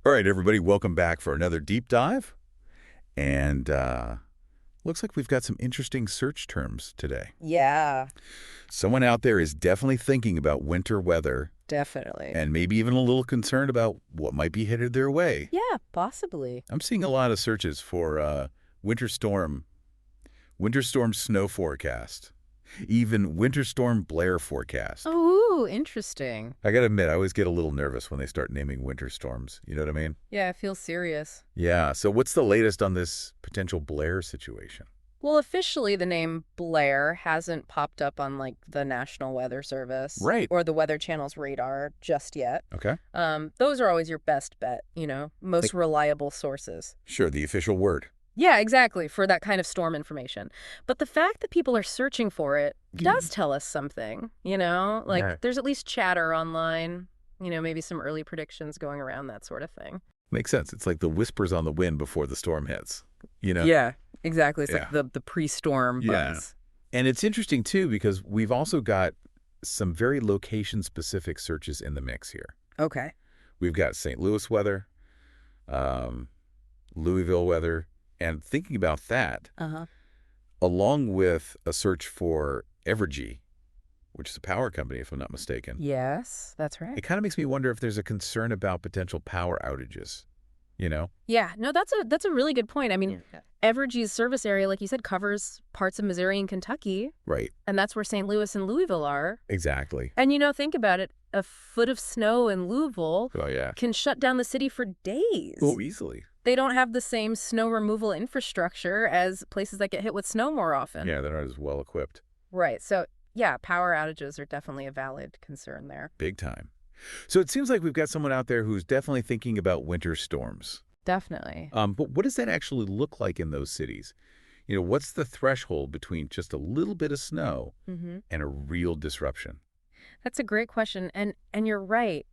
All right, everybody, welcome back for another deep dive. And looks like we've got some interesting search terms today. Yeah, Someone out there is definitely thinking about winter weather definitely. and maybe even a little concerned about what might be headed their way. Yeah, possibly. I'm seeing a lot of searches for winter storm snow forecast, even winter storm Blair forecast. Oh, interesting. I gotta admit, I always get a little nervous when they start naming winter storms. You know what I mean? Yeah, it feels serious. Yeah, so what's the latest on this potential Blair situation? Well, officially, the name Blair hasn't popped up on, like, the National Weather Service Right. or the Weather Channel's radar just yet. Okay. Those are always your best bet, most Like- reliable sources. Sure, the official word. Yeah, exactly, for that kind of storm information. But the fact that people are searching for it does tell us something, Like, Yeah. there's at least chatter online, maybe some early predictions going around, that sort of thing. Makes sense. It's like the whispers on the wind before the storm hits, you know? Yeah, exactly. It's Yeah. like the pre-storm buzz. And it's interesting, too, because we've also got some very location-specific searches in the mix here. Okay. We've got St. Louis weather, Louisville weather, and thinking about that, Uh-huh. along with a search for Evergy, which is a power company, if I'm not mistaken, Yes, that's right. it kind of makes me wonder if there's a concern about potential power outages, you know? Yeah, no, that's a really good point. I mean, Evergy's service area, like you said, covers parts of Missouri and Kentucky, Right. and that's where St. Louis and Louisville are. Exactly. And think about it, a foot of snow in Louisville Oh, yeah. can shut down the city for days. Oh, easily. They don't have the same snow removal infrastructure as places that get hit with snow more often. Yeah, they're not as well equipped. Right. So, yeah, power outages are definitely a valid concern there. Big time. So it seems like we've got someone out there who's definitely thinking about winter storms. Definitely. But what does that actually look like in those cities? What's the threshold between just a little bit of snow Mm-hmm. and a real disruption? That's a great question. And you're right.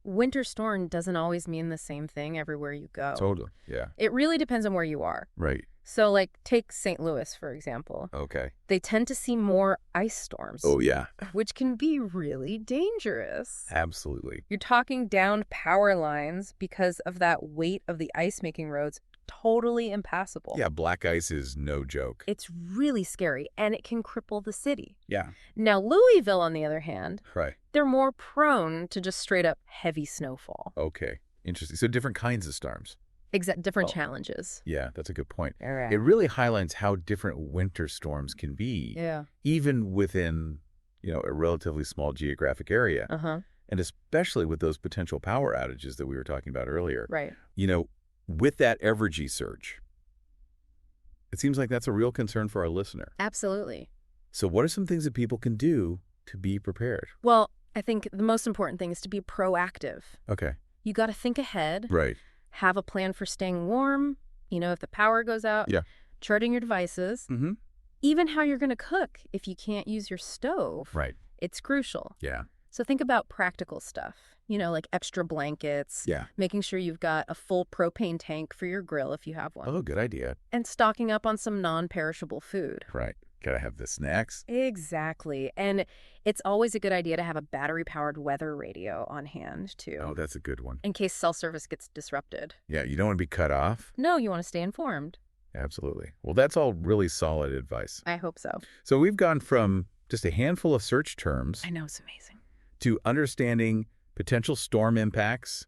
Winter storm doesn't always mean the same thing everywhere you go. Totally. Yeah. It really depends on where you are. Right. So, like, take St. Louis, for example. Okay. They tend to see more ice storms, Oh, yeah. which can be really dangerous. Absolutely. You're talking downed power lines because of that weight of the ice-making roads, totally impassable. Yeah, black ice is no joke. It's really scary, and it can cripple the city. Yeah. Now, Louisville, on the other hand, Right. they're more prone to just straight-up heavy snowfall. Okay. Interesting. So different kinds of storms. Different Oh. challenges. Yeah, that's a good point. All right. It really highlights how different winter storms can be, Yeah. even within, a relatively small geographic area. Uh-huh. And especially with those potential power outages that we were talking about earlier. Right. With that Evergy surge, it seems like that's a real concern for our listener. Absolutely. So what are some things that people can do to be prepared? Well, I think the most important thing is to be proactive. Okay. You got to think ahead, Right. have a plan for staying warm, if the power goes out, Yeah. charging your devices, Mm-hmm. even how you're going to cook if you can't use your stove. Right. It's crucial. Yeah. So think about practical stuff, like extra blankets, Yeah. making sure you've got a full propane tank for your grill if you have one, Oh, good idea. and stocking up on some non-perishable food. Right. Gotta have the snacks. Exactly. And it's always a good idea to have a battery-powered weather radio on hand, too, Oh, that's a good one. in case cell service gets disrupted. Yeah, you don't want to be cut off. No, you want to stay informed. Absolutely. Well, that's all really solid advice. I hope so. So we've gone from just a handful of search terms I know, it's amazing. to understanding potential storm impacts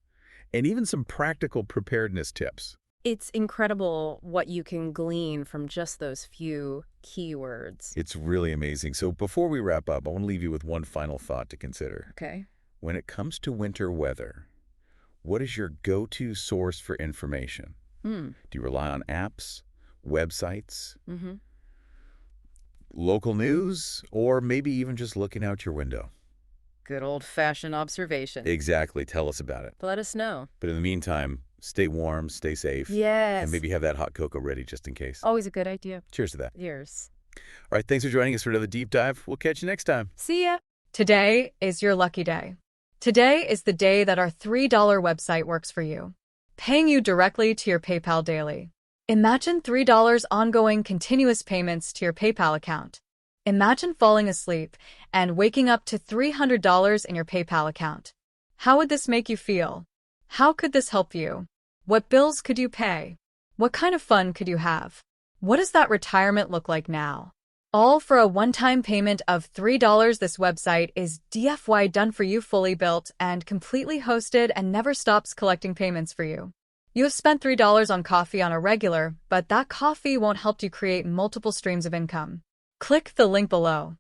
and even some practical preparedness tips. It's incredible what you can glean from just those few keywords. It's really amazing. So before we wrap up, I want to leave you with one final thought to consider. Okay. When it comes to winter weather, what is your go-to source for information? Hmm. Do you rely on apps, websites, Mm-hmm. local news, or maybe even just looking out your window? Good old-fashioned observation. Exactly. Tell us about it. Let us know. But in the meantime, stay warm, stay safe, Yes. and maybe have that hot cocoa ready just in case. Always a good idea. Cheers to that. Cheers. All right, thanks for joining us for another deep dive. We'll catch you next time. See ya. Today is your lucky day. Today is the day that our $3 website works for you, paying you directly to your PayPal daily. Imagine $3 ongoing continuous payments to your PayPal account. Imagine falling asleep and waking up to $300 in your PayPal account. How would this make you feel? How could this help you? What bills could you pay? What kind of fun could you have? What does that retirement look like now? All for a one-time payment of $3. This website is DFY done for you, fully built and completely hosted, and never stops collecting payments for you. You have spent $3 on coffee on a regular, but that coffee won't help you create multiple streams of income. Click the link below.